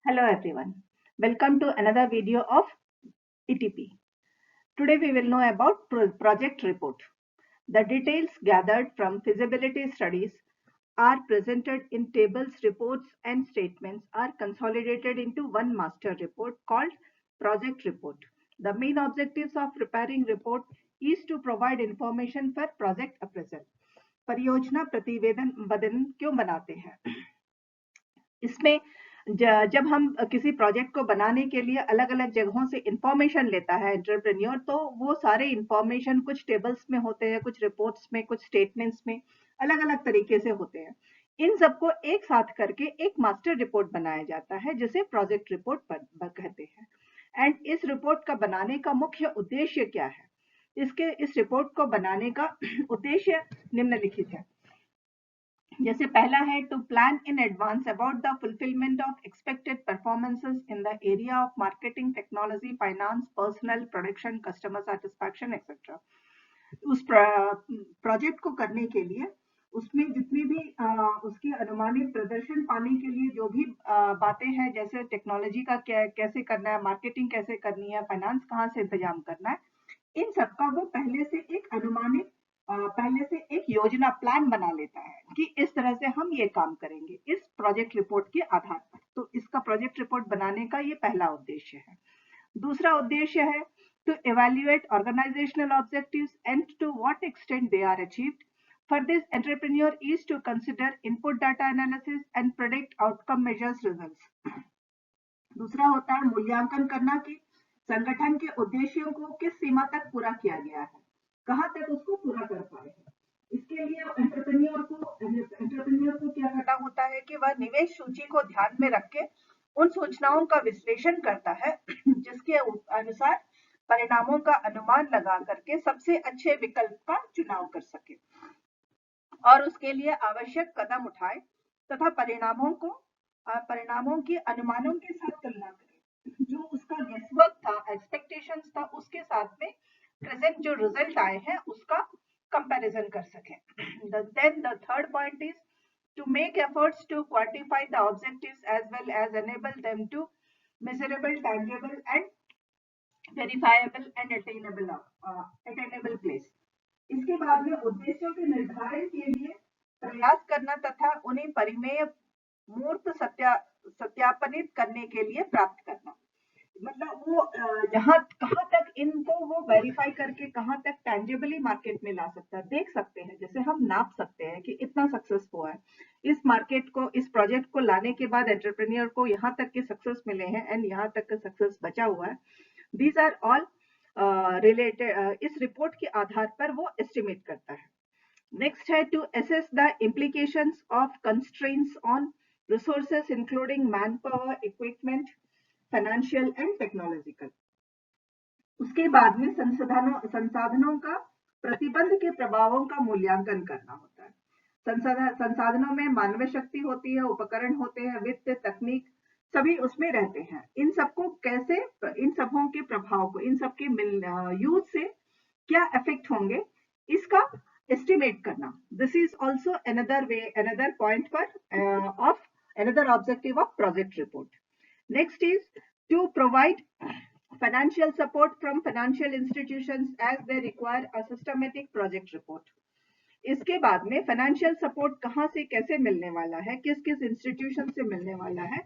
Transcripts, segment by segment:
Hello everyone. Welcome to another video of ETP. Today we will know about project report. The details gathered from feasibility studies are presented in tables, reports and statements are consolidated into one master report called project report. The main objectives of preparing report is to provide information for project appraisal. परियोजना प्रतिवेदन क्यों बनाते हैं? इसमें जब हम किसी project को बनाने के लिए अलग अलग जगहों से इंफॉर्मेशन लेता है एंटरप्रेन्योर, तो वो सारे इंफॉर्मेशन कुछ टेबल्स में होते हैं, कुछ रिपोर्ट्स में, कुछ स्टेटमेंट्स में अलग अलग तरीके से होते हैं। इन सबको एक साथ करके एक मास्टर रिपोर्ट बनाया जाता है जिसे प्रोजेक्ट रिपोर्ट कहते हैं। एंड इस रिपोर्ट का बनाने का मुख्य उद्देश्य क्या है? इस रिपोर्ट को बनाने का उद्देश्य निम्नलिखित है। जैसे पहला है to plan in advance about the fulfilment of expected performances in the area of marketing, technology, finance, personal, production, customer satisfaction etcetera. उस प्रोजेक्ट को करने के लिए उसमें जितनी भी उसकी अनुमानित प्रदर्शन पाने के लिए जो भी बातें हैं, जैसे टेक्नोलॉजी का कैसे करना है, मार्केटिंग कैसे करनी है, फाइनेंस कहाँ से इंतजाम करना है, इन सबका वो पहले से एक अनुमानित पहले से एक योजना प्लान बना लेता है कि इस तरह से हम ये काम करेंगे इस प्रोजेक्ट रिपोर्ट के आधार पर। तो इसका प्रोजेक्ट रिपोर्ट बनाने का ये पहला उद्देश्य है। दूसरा उद्देश्य है to evaluate organizational objectives and to what extent they are achieved. For this, entrepreneur is to consider input data analysis and predict outcome measures results. दूसरा होता है मूल्यांकन करना कि संगठन के उद्देश्यों को किस सीमा तक पूरा किया गया है, कहां तक उसको पूरा कर पाए हैं। इसके लिए एंटरप्रेन्योर को क्या करना होता है कि वह निवेश सूची को ध्यान में रख के उन सूचनाओं का विश्लेषण करता है जिसके अनुसार परिणामों का अनुमान लगा करके सबसे अच्छे विकल्प का चुनाव कर सके और उसके लिए आवश्यक कदम उठाए तथा परिणामों के अनुमानों के साथ तुलना करें। जो उसका गेसवर्क था, एक्सपेक्टेशंस था, उसके साथ में प्रेजेंट जो रिजल्ट आए हैं उसका कंपैरिजन कर सकें। Then the third point is to make efforts to quantify the objectives as well as enable them to measurable, tangible and verifiable and attainable place. इसके बाद में उद्देश्यों के निर्धारण के लिए प्रयास करना तथा उन्हें परिमेय मूर्त सत्यापनित करने के लिए प्राप्त करना। मतलब वो कहाँ तक इनको वो वेरीफाई करके कहाँ तक टेंजिबली मार्केट में ला सकता है, देख सकते हैं। जैसे हम नाप सकते हैं कि इतना सक्सेस हुआ है इस मार्केट को, इस प्रोजेक्ट को लाने के बाद एंटरप्रेन्योर को यहाँ तक के सक्सेस मिले हैं एंड यहाँ तक का सक्सेस बचा हुआ है। These are all related। इस रिपोर्ट के आधार पर वो एस्टिमेट करता है। नेक्स्ट है to assess the implications of constraints on resources including manpower, equipment, financial and technological। उसके बाद में संसाधनों का प्रतिबंध के प्रभावों का मूल्यांकन करना होता है। संसाधनों में मानव शक्ति होती है, उपकरण होते हैं, वित्त, तकनीक सभी उसमें रहते हैं। इन सबको कैसे, इन सबों के प्रभाव को, इन सबके यूज से क्या इफेक्ट होंगे, इसका एस्टिमेट करना। This is also another point for of another objective of project report. Next is to provide financial support from financial institutions as they require a systematic project report। इसके बाद में financial support कहां से कैसे मिलने वाला है, किस किस इंस्टीट्यूशन से मिलने वाला है,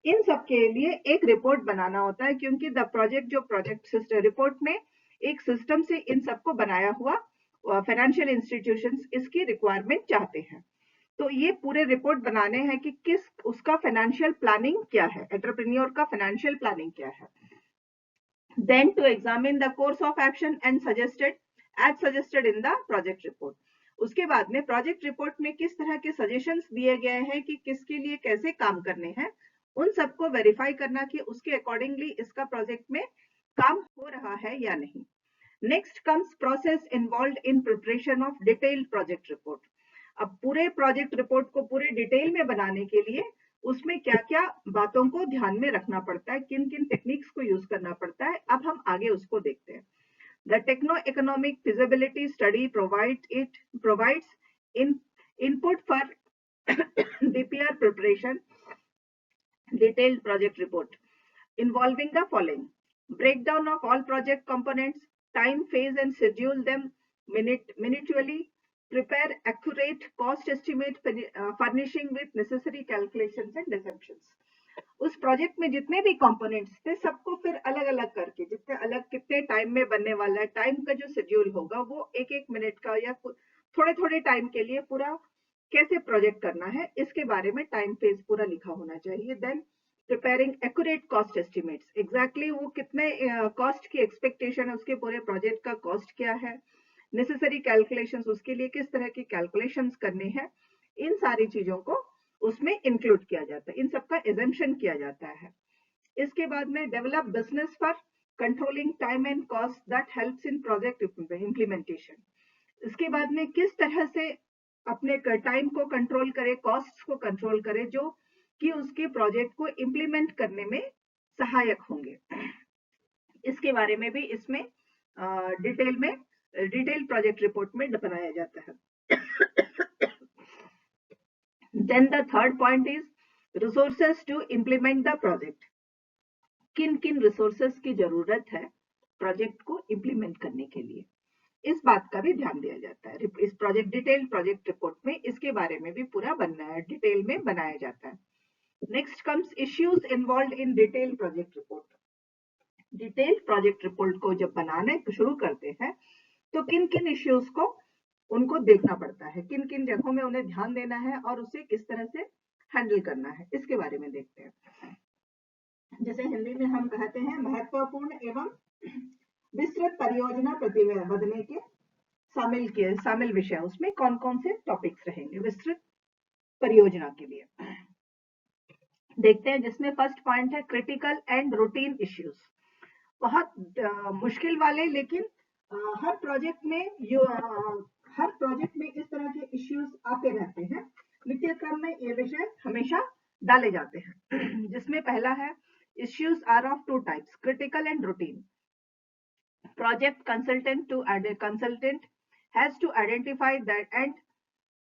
इन सब के लिए एक रिपोर्ट बनाना होता है। क्योंकि प्रोजेक्ट सिस्टम रिपोर्ट में एक सिस्टम से इन सबको बनाया हुआ फाइनेंशियल इंस्टीट्यूशंस इसकी रिक्वायरमेंट चाहते हैं। तो ये पूरे रिपोर्ट बनाने हैं कि किस उसका फाइनेंशियल प्लानिंग क्या है, एंटरप्रेन्योर का फाइनेंशियल प्लानिंग क्या है। Then to examine the course of action and suggested in the project report। उसके बाद में प्रोजेक्ट रिपोर्ट में किस तरह के सजेशंस दिए गए हैं कि किसके लिए कैसे काम करने हैं, उन सबको वेरीफाई करना कि उसके अकॉर्डिंगली इसका प्रोजेक्ट में काम हो रहा है या नहीं। Next comes process involved in preparation of detailed project report. अब पूरे प्रोजेक्ट रिपोर्ट को पूरे डिटेल में बनाने के लिए उसमें क्या क्या बातों को ध्यान में रखना पड़ता है, किन किन टेक्निक्स को यूज करना पड़ता है, अब हम आगे उसको देखते हैं। The techno-economic feasibility study provides input for DPR preparation Detailed project report involving the following: breakdown of all project components, time, phase, and schedule them minutely, prepare accurate cost estimate, furnishing with necessary calculations and assumptions. उस project में जितने भी components थे सबको फिर अलग अलग करके, जितने अलग कितने टाइम में बनने वाला है, टाइम का जो शेड्यूल होगा वो एक एक मिनट का या थोड़े थोड़े टाइम के लिए पूरा कैसे प्रोजेक्ट करना है, इसके बारे में टाइम फेज पूरा लिखा होना चाहिए. Then preparing accurate cost estimates, exactly वो कितने कॉस्ट की एक्सपेक्टेशन है, उसके पूरे प्रोजेक्ट का कॉस्ट क्या है, नेसेसरी कैलकुलेशंस, उसके लिए किस तरह की कैलकुलेशंस करनी है, इन सारी चीजों को उसमें इंक्लूड किया जाता है, इन सबका एजम्पशन किया जाता है. इसके बाद में develop business for controlling time and cost that helps in project implementation. इसके बाद में किस तरह से अपने टाइम को कंट्रोल करे, कॉस्ट को कंट्रोल करे, जो कि उसके प्रोजेक्ट को इम्प्लीमेंट करने में सहायक होंगे. इसके बारे में भी इसमें डिटेल प्रोजेक्ट रिपोर्ट में बनाया जाता है. Then the third point is resources to implement the project. किन किन रिसोर्सेस की जरूरत है प्रोजेक्ट को इम्प्लीमेंट करने के लिए, इस बात का भी ध्यान दिया जाता है. इस डिटेल प्रोजेक्ट रिपोर्ट में इसके बारे में भी पूरा बनना है, डिटेल में बनाया जाता है. Next comes issues involve in detail project report. Detail project report को जब बनाने शुरू करते हैं तो किन किन इश्यूज को उनको देखना पड़ता है, किन किन जगहों में उन्हें ध्यान देना है और उसे किस तरह से हैंडल करना है, इसके बारे में देखते हैं. जैसे हिंदी में हम कहते हैं महत्वपूर्ण एवं विस्तृत परियोजना प्रतिवेदन के शामिल विषय, उसमें कौन कौन से टॉपिक्स रहेंगे विस्तृत परियोजना के लिए देखते हैं. जिसमें फर्स्ट पॉइंट है क्रिटिकल एंड रूटीन इश्यूज. बहुत मुश्किल वाले, लेकिन हर प्रोजेक्ट में इस तरह के इश्यूज आते रहते हैं. नित्य क्रम में ये विषय हमेशा डाले जाते हैं. जिसमें पहला है issues are of two types, critical and routine. Project consultant has to identify that and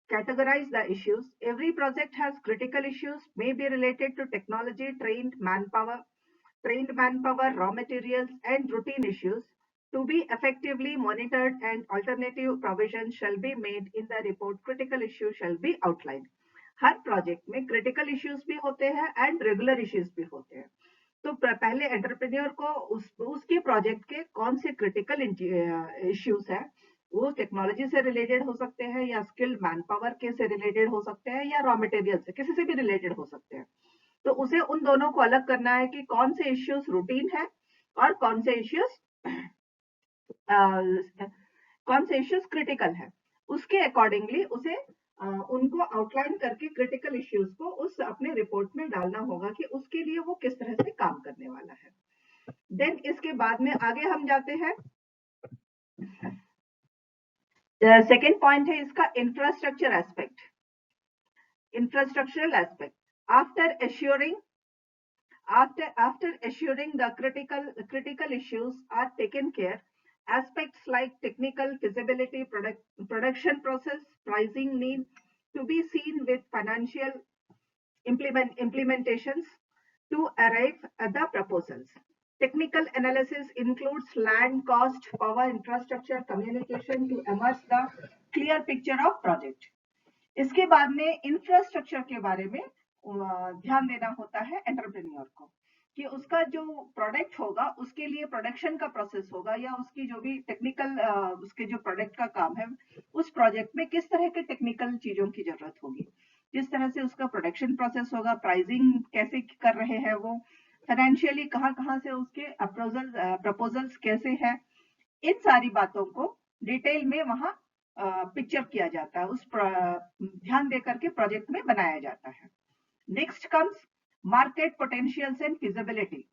categorize the issues. Every project has critical issues, may be related to technology, trained manpower, raw materials, and routine issues to be effectively monitored, and alternative provisions shall be made in the report. Critical issues shall be outlined. Her project में critical issues भी होते हैं and regular issues भी होते हैं. तो पहले entrepreneur को उसके प्रोजेक्ट के कौन से क्रिटिकल इश्यूज है, वो टेक्नोलॉजी से रिलेटेड हो सकते हैं या स्किल्ड मैन पावर के से रिलेटेड हो सकते हैं या रॉ मटेरियल से, किसी से भी रिलेटेड हो सकते हैं. तो उसे उन दोनों को अलग करना है कि कौन से इश्यूज रूटीन है और कौन से इश्यूज क्रिटिकल है. उसके अकॉर्डिंगली उसे उनको आउटलाइन करके क्रिटिकल इश्यूज को उस अपने रिपोर्ट में डालना होगा कि उसके लिए वो किस तरह से काम करने वाला है. देन इसके बाद में आगे हम जाते हैं. सेकेंड पॉइंट है इसका infrastructure aspect, infrastructural aspect. After assuring the critical issues are taken care, aspects like technical feasibility, production process, pricing need to be seen with financial implementations to arrive at the proposals. Technical analysis includes land cost, power, infrastructure, communication to emerge the clear picture of project. इसके बाद में infrastructure के बारे में ध्यान देना होता है एंटरप्रेन्योर को कि उसका जो प्रोडक्ट होगा उसके लिए प्रोडक्शन का प्रोसेस होगा या उसकी जो भी टेक्निकल उसके जो प्रोडक्ट का काम है उस प्रोजेक्ट में किस तरह के टेक्निकल चीजों की जरूरत होगी, जिस तरह से उसका प्रोडक्शन प्रोसेस होगा, प्राइसिंग कैसे कर रहे हैं वो, फाइनेंशियली कहाँ से उसके प्रपोजल्स कैसे है, इन सारी बातों को डिटेल में वहां पिक्चर किया जाता है, उस ध्यान देकर के प्रोजेक्ट में बनाया जाता है. Next comes market potentials and feasibility.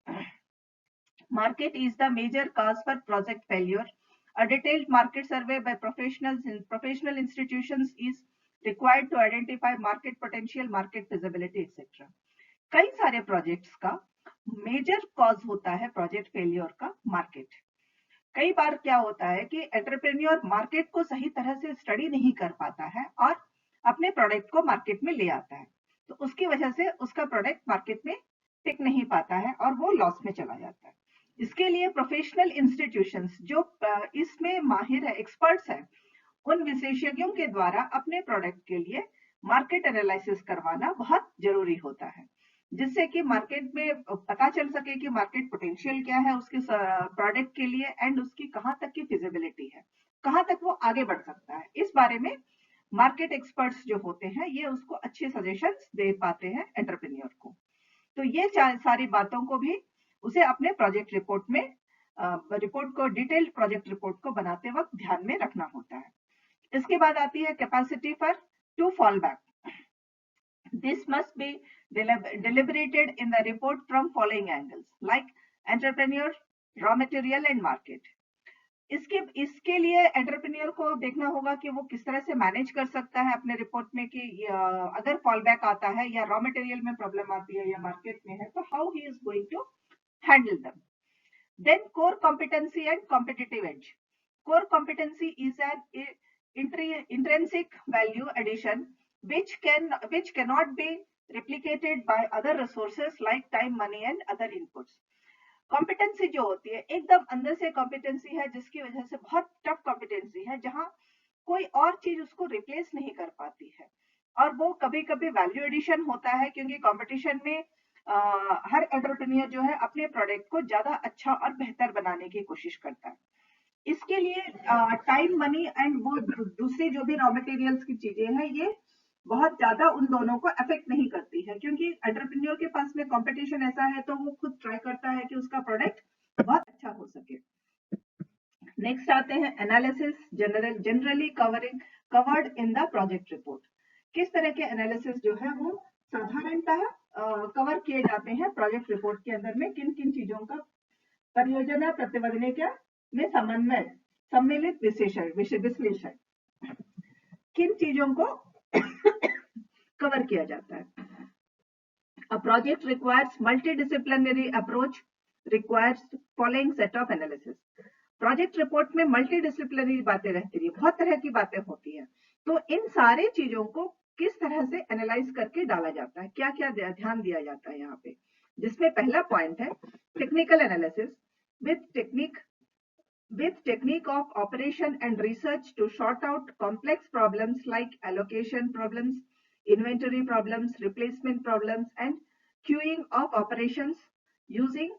Market is the major cause for project failure. A detailed market survey by professional institutions is required to identify market potential, market feasibility etcetera. कई सारे projects का major cause होता है project failure का market. कई बार क्या होता है कि एंटरप्रेन्योर मार्केट को सही तरह से स्टडी नहीं कर पाता है और अपने प्रोडक्ट को मार्केट में ले आता है, तो उसकी वजह से उसका प्रोडक्ट मार्केट में टिक नहीं पाता है और वो लॉस में चला जाता है। इसके लिए प्रोफेशनल इंस्टीट्यूशंस जो इसमें माहिर है, एक्सपर्ट्स हैं, उन विशेषज्ञों के द्वारा अपने प्रोडक्ट के लिए मार्केट एनालिसिस करवाना बहुत जरूरी होता है, जिससे कि मार्केट में पता चल सके कि मार्केट पोटेंशियल क्या है उसके प्रोडक्ट के लिए एंड उसकी कहाँ तक की फिजिबिलिटी है, कहाँ तक वो आगे बढ़ सकता है। इस बारे में मार्केट एक्सपर्ट्स जो होते हैं ये उसको अच्छे सजेशंस दे पाते हैं एंटरप्रेन्योर को। तो ये सारी बातों को भी उसे अपने प्रोजेक्ट रिपोर्ट में रिपोर्ट को डिटेल्ड प्रोजेक्ट रिपोर्ट को बनाते वक्त ध्यान में रखना होता है। इसके बाद आती है capacity for to fall back. This must be deliberated in the report from following angles like entrepreneur, raw material and market. इसके लिए एंटरप्रेन्योर को देखना होगा कि वो किस तरह से मैनेज कर सकता है अपने रिपोर्ट में कि अगर फॉल बैक आता है या रॉ मटेरियल में प्रॉब्लम आती है या मार्केट में है तो how he is going to handle them. Then core competency and competitive edge. Core competency is an intrinsic value addition which cannot be replicated by other resources like time, money and other inputs. Competency जो होती है एकदम अंदर से competency है जिसकी वजह से बहुत टफ कॉम्पिटेंसी है, जहां कोई और चीज उसको रिप्लेस नहीं कर पाती है, और वो कभी कभी वैल्यू एडिशन होता है क्योंकि कंपटीशन में हर एंटरप्रेन्योर जो है अपने प्रोडक्ट को ज्यादा अच्छा और बेहतर बनाने की कोशिश करता है। इसके लिए टाइम, मनी एंड वो दूसरी जो भी रॉ मटेरियल्स की चीजें हैं ये बहुत ज्यादा उन दोनों को अफेक्ट नहीं करती है, क्योंकि एंटरप्रेन्योर के पास में कंपटीशन ऐसा है तो वो खुद ट्राई करता है कि उसका प्रोडक्ट बहुत अच्छा हो सके। नेक्स्ट आते हैं analysis, generally covered in the project report. किस तरह के एनालिसिस जो है वो साधारणतः कवर किए जाते हैं प्रोजेक्ट रिपोर्ट के अंदर में, किन किन चीजों का परियोजना प्रतिवेदन क्या में समन्वय, सम्मिलित विश्लेषण, किन चीजों को कवर किया जाता है। A project requires multidisciplinary approach requires following set of analysis. Project report में मल्टीडिसिप्लिनरी बातें रहती है, बहुत तरह की बातें होती हैं, तो इन सारे चीजों को किस तरह से एनालाइज करके डाला जाता है, क्या क्या ध्यान दिया जाता है यहाँ पे, जिसमें पहला पॉइंट है technical analysis with technique of operation and research to sort out complex problems like allocation problems, inventory problems, replacement problems, and queuing of operations using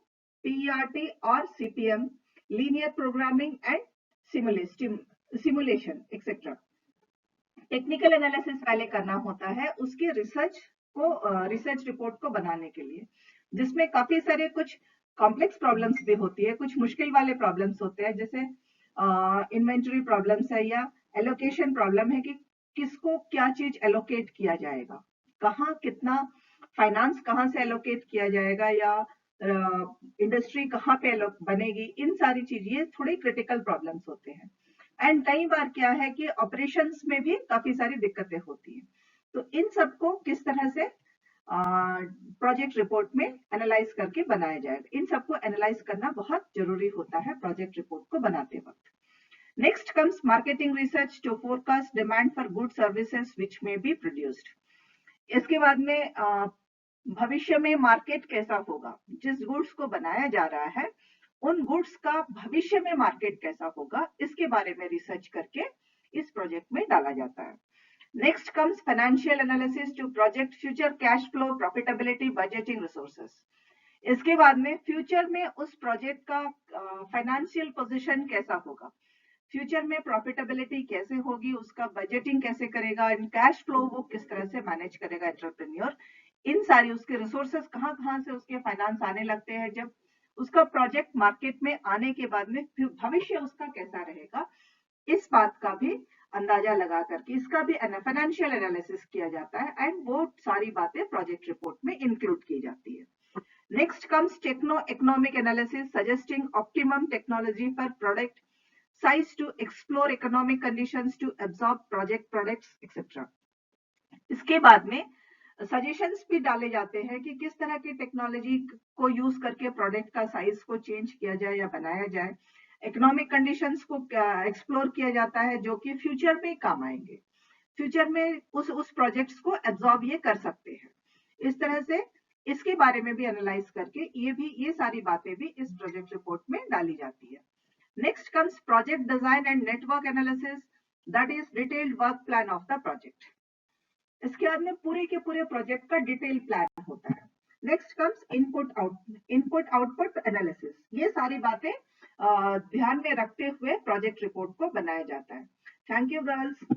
PERT or CPM, linear programming and simulation, etc. Technical analysis पहले करना होता है उसके research report को बनाने के लिए, जिसमें काफी सारे कुछ कॉम्प्लेक्स प्रॉब्लम्स भी होती है, कुछ मुश्किल वाले प्रॉब्लम्स होते हैं, जैसे इन्वेंटरी प्रॉब्लम्स है या एलोकेशन प्रॉब्लम है कि किसको क्या चीज एलोकेट किया जाएगा, कहाँ कितना फाइनेंस कहाँ से एलोकेट किया जाएगा या इंडस्ट्री कहाँ पे बनेगी, इन सारी चीज ये थोड़े क्रिटिकल प्रॉब्लम्स होते हैं। एंड कई बार क्या है कि ऑपरेशंस में भी काफी सारी दिक्कतें होती हैं, तो इन सबको किस तरह से प्रोजेक्ट रिपोर्ट में एनालाइज करके बनाया जाएगा, इन सबको एनालाइज करना बहुत जरूरी होता है प्रोजेक्ट रिपोर्ट को बनाते वक्त। Next comes marketing research to forecast demand for good services which may be produced. इसके बाद में भविष्य में मार्केट कैसा होगा, जिस गुड्स को बनाया जा रहा है उन गुड्स का भविष्य में मार्केट कैसा होगा, इसके बारे में रिसर्च करके इस प्रोजेक्ट में डाला जाता है। Next comes financial analysis to project future cash flow, profitability, budgeting, resources. इसके बाद में फ्यूचर में उस प्रोजेक्ट का फाइनेंशियल पोजीशन कैसा होगा, फ्यूचर में प्रॉफिटेबिलिटी कैसे होगी, उसका बजटिंग कैसे करेगा, इन कैश फ्लो वो किस तरह से मैनेज करेगा एंटरप्रेन्योर, इन सारी उसके रिसोर्सेस कहाँ से उसके फाइनेंस आने लगते हैं, जब उसका प्रोजेक्ट मार्केट में आने के बाद में भविष्य उसका कैसा रहेगा, इस बात का भी अंदाजा लगा करके इसका भी फाइनेंशियल एनालिसिस किया जाता है एंड वो सारी बातें प्रोजेक्ट रिपोर्ट में इंक्लूड की जाती है। Next comes techno economic analysis suggesting optimum technology for product size to explore economic conditions to absorb project products etcetera. इसके बाद में सजेशंस भी डाले जाते हैं कि किस तरह की टेक्नोलॉजी को यूज करके प्रोडक्ट का साइज को चेंज किया जाए या बनाया जाए, इकोनॉमिक कंडीशंस को एक्सप्लोर किया जाता है जो कि फ्यूचर में काम आएंगे, फ्यूचर में उस प्रोजेक्ट्स को एब्जॉर्ब ये कर सकते हैं। इस तरह से इसके बारे में भी एनालाइज करके ये सारी बातें भी इस प्रोजेक्ट रिपोर्ट में डाली जाती है। Next comes project design and network analysis, that is detailed work plan of the project. इसके बाद में पूरे के पूरे प्रोजेक्ट का डिटेल प्लान होता है। Next comes input output analysis. ये सारी बातें ध्यान में रखते हुए प्रोजेक्ट रिपोर्ट को बनाया जाता है। Thank you girls.